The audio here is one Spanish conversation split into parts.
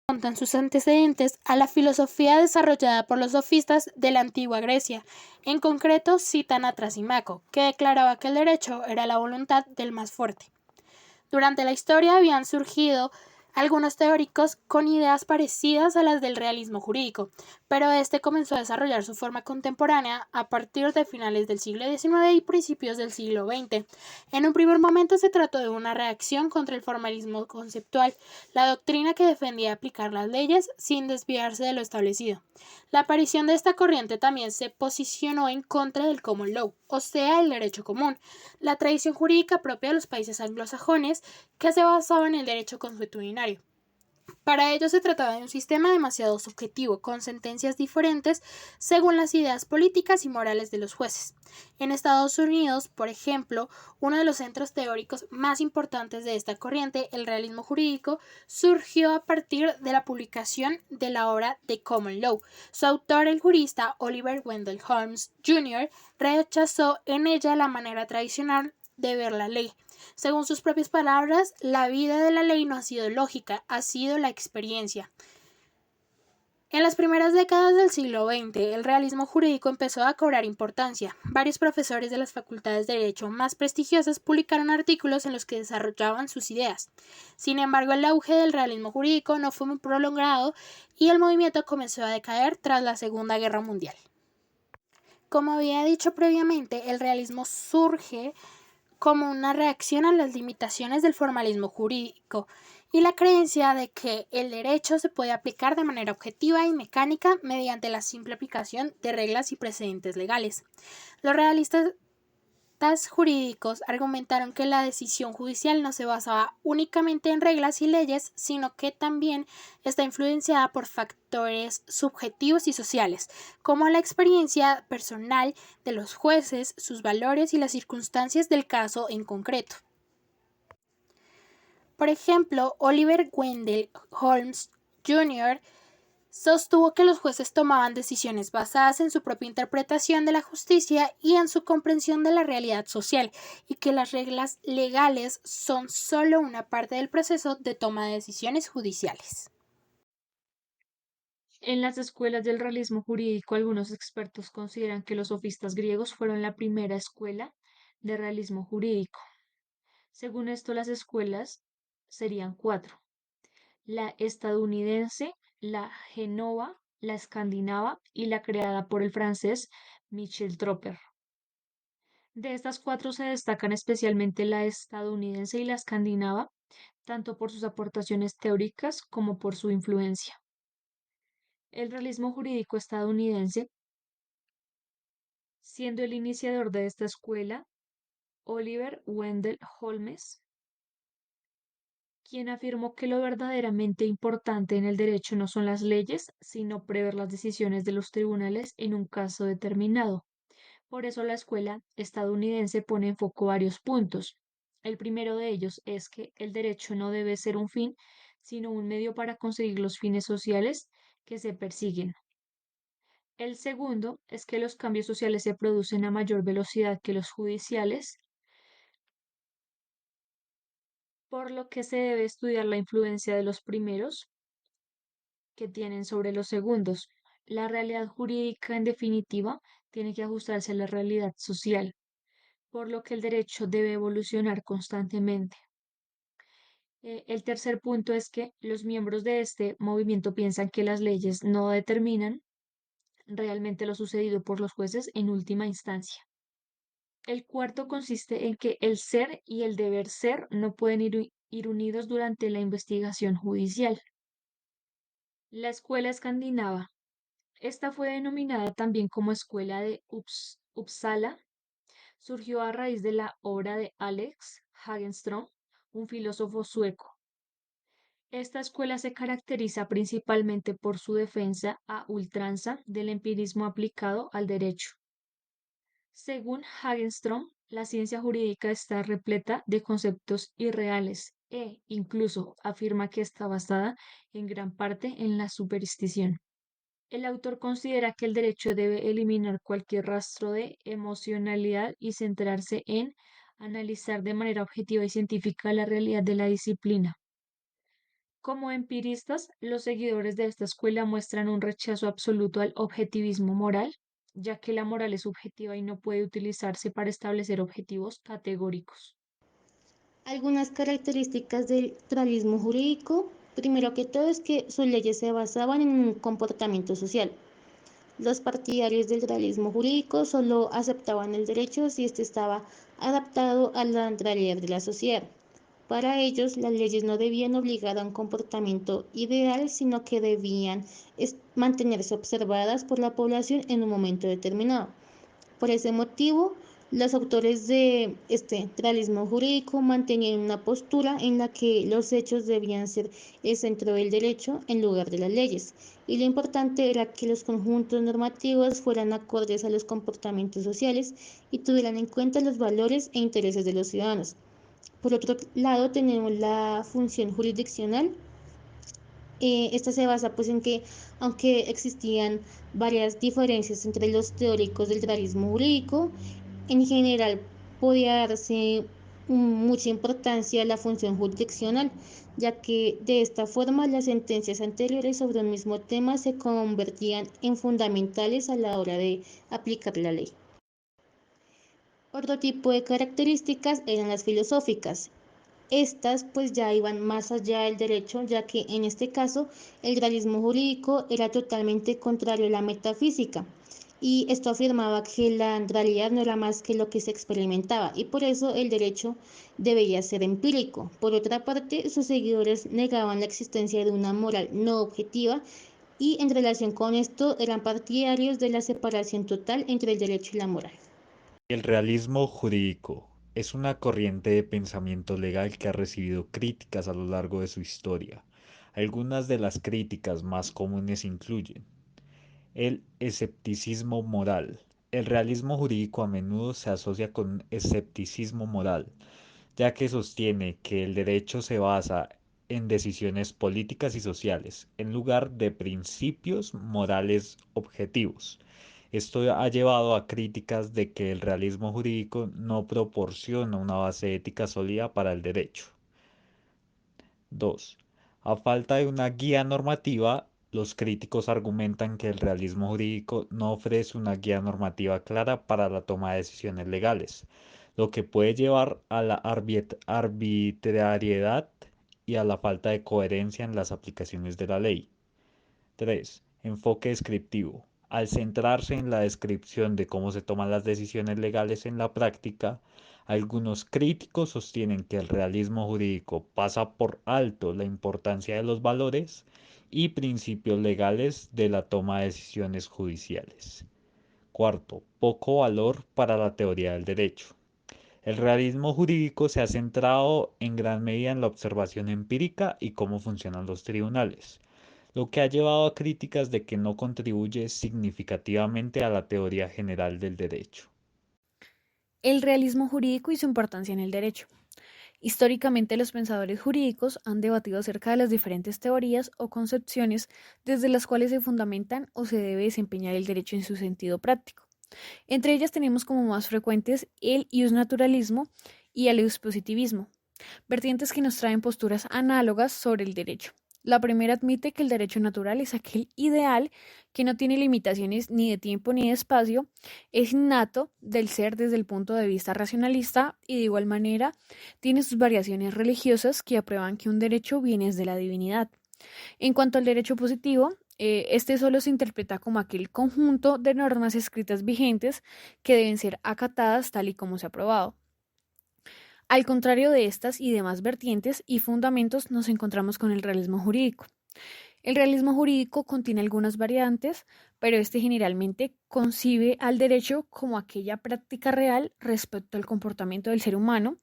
remontan sus antecedentes a la filosofía desarrollada por los sofistas de la antigua Grecia. En concreto, citan a Trasimaco, que declaraba que el derecho era la voluntad del más fuerte. Durante la historia habían surgido algunos teóricos con ideas parecidas a las del realismo jurídico, pero este comenzó a desarrollar su forma contemporánea a partir de finales del siglo XIX y principios del siglo XX. En un primer momento se trató de una reacción contra el formalismo conceptual, la doctrina que defendía aplicar las leyes sin desviarse de lo establecido. La aparición de esta corriente también se posicionó en contra del common law, o sea, el derecho común, la tradición jurídica propia de los países anglosajones que se basaba en el derecho consuetudinario. Para ello se trataba de un sistema demasiado subjetivo, con sentencias diferentes según las ideas políticas y morales de los jueces. En Estados Unidos, por ejemplo, uno de los centros teóricos más importantes de esta corriente, el realismo jurídico, surgió a partir de la publicación de la obra The Common Law. Su autor, el jurista Oliver Wendell Holmes Jr., rechazó en ella la manera tradicional de ver la ley. Según sus propias palabras, la vida de la ley no ha sido lógica, ha sido la experiencia. En las primeras décadas del siglo XX, el realismo jurídico empezó a cobrar importancia. Varios profesores de las facultades de derecho más prestigiosas publicaron artículos en los que desarrollaban sus ideas. Sin embargo, el auge del realismo jurídico no fue muy prolongado y el movimiento comenzó a decaer tras la Segunda Guerra Mundial. Como había dicho previamente, el realismo surge como una reacción a las limitaciones del formalismo jurídico y la creencia de que el derecho se puede aplicar de manera objetiva y mecánica mediante la simple aplicación de reglas y precedentes legales. Los realistas jurídicos argumentaron que la decisión judicial no se basaba únicamente en reglas y leyes, sino que también está influenciada por factores subjetivos y sociales, como la experiencia personal de los jueces, sus valores y las circunstancias del caso en concreto. Por ejemplo, Oliver Wendell Holmes Jr. sostuvo que los jueces tomaban decisiones basadas en su propia interpretación de la justicia y en su comprensión de la realidad social, y que las reglas legales son solo una parte del proceso de toma de decisiones judiciales. En las escuelas del realismo jurídico, algunos expertos consideran que los sofistas griegos fueron la primera escuela de realismo jurídico. Según esto, las escuelas serían cuatro: la estadounidense, la genova, la escandinava y la creada por el francés Michel Troper. De estas cuatro se destacan especialmente la estadounidense y la escandinava, tanto por sus aportaciones teóricas como por su influencia. El realismo jurídico estadounidense, siendo el iniciador de esta escuela Oliver Wendell Holmes, quien afirmó que lo verdaderamente importante en el derecho no son las leyes, sino prever las decisiones de los tribunales en un caso determinado. Por eso la escuela estadounidense pone en foco varios puntos. El primero de ellos es que el derecho no debe ser un fin, sino un medio para conseguir los fines sociales que se persiguen. El segundo es que los cambios sociales se producen a mayor velocidad que los judiciales, por lo que se debe estudiar la influencia de los primeros que tienen sobre los segundos. La realidad jurídica, en definitiva, tiene que ajustarse a la realidad social, por lo que el derecho debe evolucionar constantemente. El tercer punto es que los miembros de este movimiento piensan que las leyes no determinan realmente lo sucedido por los jueces en última instancia. El cuarto consiste en que el ser y el deber ser no pueden ir unidos durante la investigación judicial. La escuela escandinava. Esta fue denominada también como Escuela de Uppsala. Surgió a raíz de la obra de Alex Hagenström, un filósofo sueco. Esta escuela se caracteriza principalmente por su defensa a ultranza del empirismo aplicado al derecho. Según Hagenström, la ciencia jurídica está repleta de conceptos irreales e incluso afirma que está basada en gran parte en la superstición. El autor considera que el derecho debe eliminar cualquier rastro de emocionalidad y centrarse en analizar de manera objetiva y científica la realidad de la disciplina. Como empiristas, los seguidores de esta escuela muestran un rechazo absoluto al objetivismo moral, ya que la moral es subjetiva y no puede utilizarse para establecer objetivos categóricos. Algunas características del naturalismo jurídico, primero que todo es que sus leyes se basaban en un comportamiento social. Los partidarios del realismo jurídico solo aceptaban el derecho si éste estaba adaptado a la realidad de la sociedad. Para ellos, las leyes no debían obligar a un comportamiento ideal, sino que debían mantenerse observadas por la población en un momento determinado. Por ese motivo, los autores de este realismo jurídico mantenían una postura en la que los hechos debían ser el centro del derecho en lugar de las leyes, y lo importante era que los conjuntos normativos fueran acordes a los comportamientos sociales y tuvieran en cuenta los valores e intereses de los ciudadanos. Por otro lado, tenemos la función jurisdiccional. Esta se basa pues en que, aunque existían varias diferencias entre los teóricos del realismo jurídico, en general podía darse mucha importancia a la función jurisdiccional, ya que de esta forma las sentencias anteriores sobre un mismo tema se convertían en fundamentales a la hora de aplicar la ley. Otro tipo de características eran las filosóficas. Estas pues ya iban más allá del derecho, ya que en este caso el realismo jurídico era totalmente contrario a la metafísica, y esto afirmaba que la realidad no era más que lo que se experimentaba, y por eso el derecho debería ser empírico. Por otra parte, sus seguidores negaban la existencia de una moral no objetiva, y en relación con esto eran partidarios de la separación total entre el derecho y la moral. El realismo jurídico es una corriente de pensamiento legal que ha recibido críticas a lo largo de su historia. Algunas de las críticas más comunes incluyen el escepticismo moral. El realismo jurídico a menudo se asocia con escepticismo moral, ya que sostiene que el derecho se basa en decisiones políticas y sociales, en lugar de principios morales objetivos. Esto ha llevado a críticas de que el realismo jurídico no proporciona una base ética sólida para el derecho. 2. A falta de una guía normativa, los críticos argumentan que el realismo jurídico no ofrece una guía normativa clara para la toma de decisiones legales, lo que puede llevar a la arbitrariedad y a la falta de coherencia en las aplicaciones de la ley. 3. Enfoque descriptivo. Al centrarse en la descripción de cómo se toman las decisiones legales en la práctica, algunos críticos sostienen que el realismo jurídico pasa por alto la importancia de los valores y principios legales de la toma de decisiones judiciales. Cuarto, poco valor para la teoría del derecho. El realismo jurídico se ha centrado en gran medida en la observación empírica y cómo funcionan los tribunales, lo que ha llevado a críticas de que no contribuye significativamente a la teoría general del derecho. El realismo jurídico y su importancia en el derecho. Históricamente, los pensadores jurídicos han debatido acerca de las diferentes teorías o concepciones desde las cuales se fundamentan o se debe desempeñar el derecho en su sentido práctico. Entre ellas tenemos como más frecuentes el iusnaturalismo y el iuspositivismo, vertientes que nos traen posturas análogas sobre el derecho. La primera admite que el derecho natural es aquel ideal que no tiene limitaciones ni de tiempo ni de espacio, es innato del ser desde el punto de vista racionalista y de igual manera tiene sus variaciones religiosas que aprueban que un derecho viene de la divinidad. En cuanto al derecho positivo, este solo se interpreta como aquel conjunto de normas escritas vigentes que deben ser acatadas tal y como se ha aprobado. Al contrario de estas y demás vertientes y fundamentos, nos encontramos con el realismo jurídico. El realismo jurídico contiene algunas variantes, pero este generalmente concibe al derecho como aquella práctica real respecto al comportamiento del ser humano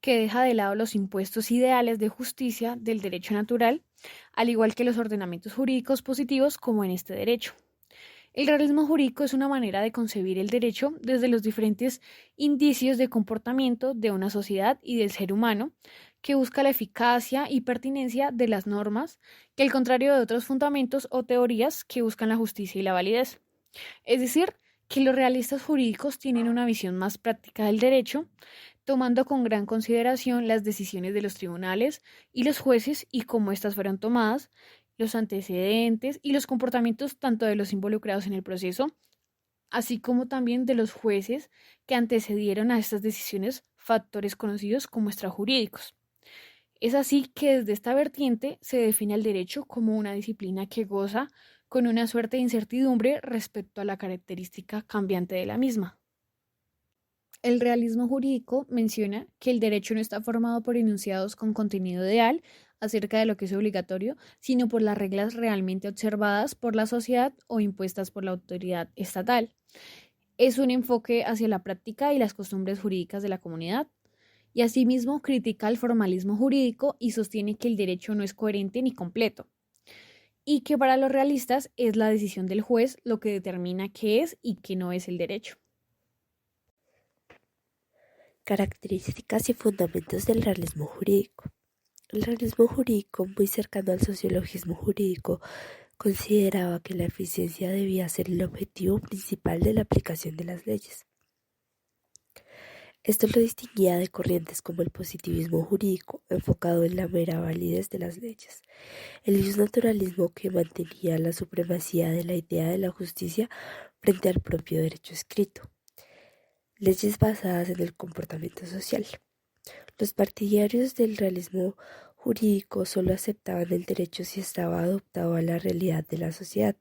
que deja de lado los impuestos ideales de justicia del derecho natural, al igual que los ordenamientos jurídicos positivos como en este derecho. El realismo jurídico es una manera de concebir el derecho desde los diferentes indicios de comportamiento de una sociedad y del ser humano, que busca la eficacia y pertinencia de las normas, que al contrario de otros fundamentos o teorías que buscan la justicia y la validez. Es decir, que los realistas jurídicos tienen una visión más práctica del derecho, tomando con gran consideración las decisiones de los tribunales y los jueces y cómo éstas fueron tomadas, los antecedentes y los comportamientos tanto de los involucrados en el proceso, así como también de los jueces que antecedieron a estas decisiones, factores conocidos como extrajurídicos. Es así que desde esta vertiente se define el derecho como una disciplina que goza con una suerte de incertidumbre respecto a la característica cambiante de la misma. El realismo jurídico menciona que el derecho no está formado por enunciados con contenido ideal acerca de lo que es obligatorio, sino por las reglas realmente observadas por la sociedad o impuestas por la autoridad estatal. Es un enfoque hacia la práctica y las costumbres jurídicas de la comunidad, y asimismo critica el formalismo jurídico y sostiene que el derecho no es coherente ni completo, y que para los realistas es la decisión del juez lo que determina qué es y qué no es el derecho. Características y fundamentos del realismo jurídico. El realismo jurídico, muy cercano al sociologismo jurídico, consideraba que la eficiencia debía ser el objetivo principal de la aplicación de las leyes. Esto lo distinguía de corrientes como el positivismo jurídico, enfocado en la mera validez de las leyes, el justnaturalismo, que mantenía la supremacía de la idea de la justicia frente al propio derecho escrito, leyes basadas en el comportamiento social. Los partidarios del realismo jurídico solo aceptaban el derecho si estaba adaptado a la realidad de la sociedad.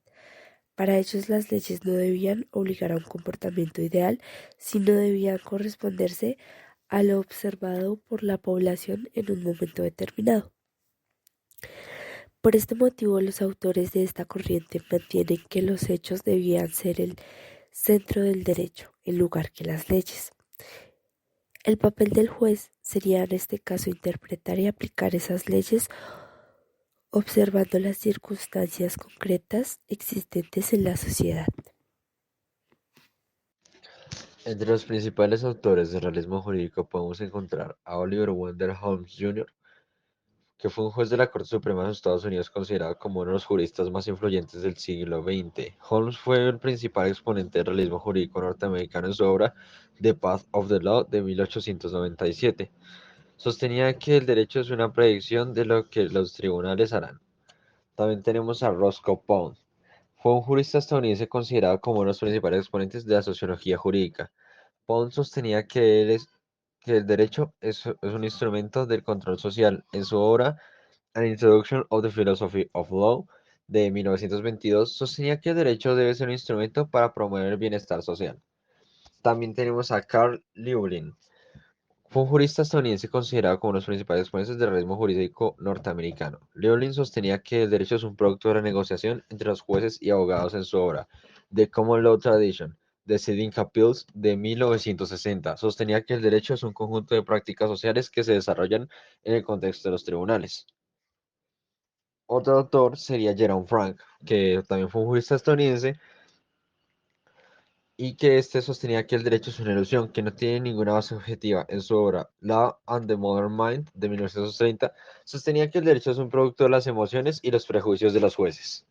Para ellos las leyes no debían obligar a un comportamiento ideal, sino debían corresponderse a lo observado por la población en un momento determinado. Por este motivo, los autores de esta corriente mantienen que los hechos debían ser el centro del derecho, en lugar que las leyes. El papel del juez sería en este caso interpretar y aplicar esas leyes observando las circunstancias concretas existentes en la sociedad. Entre los principales autores del realismo jurídico podemos encontrar a Oliver Wendell Holmes Jr., que fue un juez de la Corte Suprema de los Estados Unidos considerado como uno de los juristas más influyentes del siglo XX. Holmes fue el principal exponente del realismo jurídico norteamericano en su obra The Path of the Law de 1897. Sostenía que el derecho es una predicción de lo que los tribunales harán. También tenemos a Roscoe Pound. Fue un jurista estadounidense considerado como uno de los principales exponentes de la sociología jurídica. Pound sostenía que el derecho es un instrumento del control social. En su obra An Introduction of the Philosophy of Law de 1922, sostenía que el derecho debe ser un instrumento para promover el bienestar social. También tenemos a Carl Llewellyn. Fue un jurista estadounidense considerado como uno de los principales exponentes del realismo jurídico norteamericano. Llewellyn sostenía que el derecho es un producto de la negociación entre los jueces y abogados. En su obra The Common Law Tradition, Deciding Appeals de 1960, sostenía que el derecho es un conjunto de prácticas sociales que se desarrollan en el contexto de los tribunales. Otro autor sería Jerome Frank, que también fue un jurista estadounidense y que sostenía que el derecho es una ilusión, que no tiene ninguna base objetiva. En su obra Law and the Modern Mind de 1930, sostenía que el derecho es un producto de las emociones y los prejuicios de los jueces.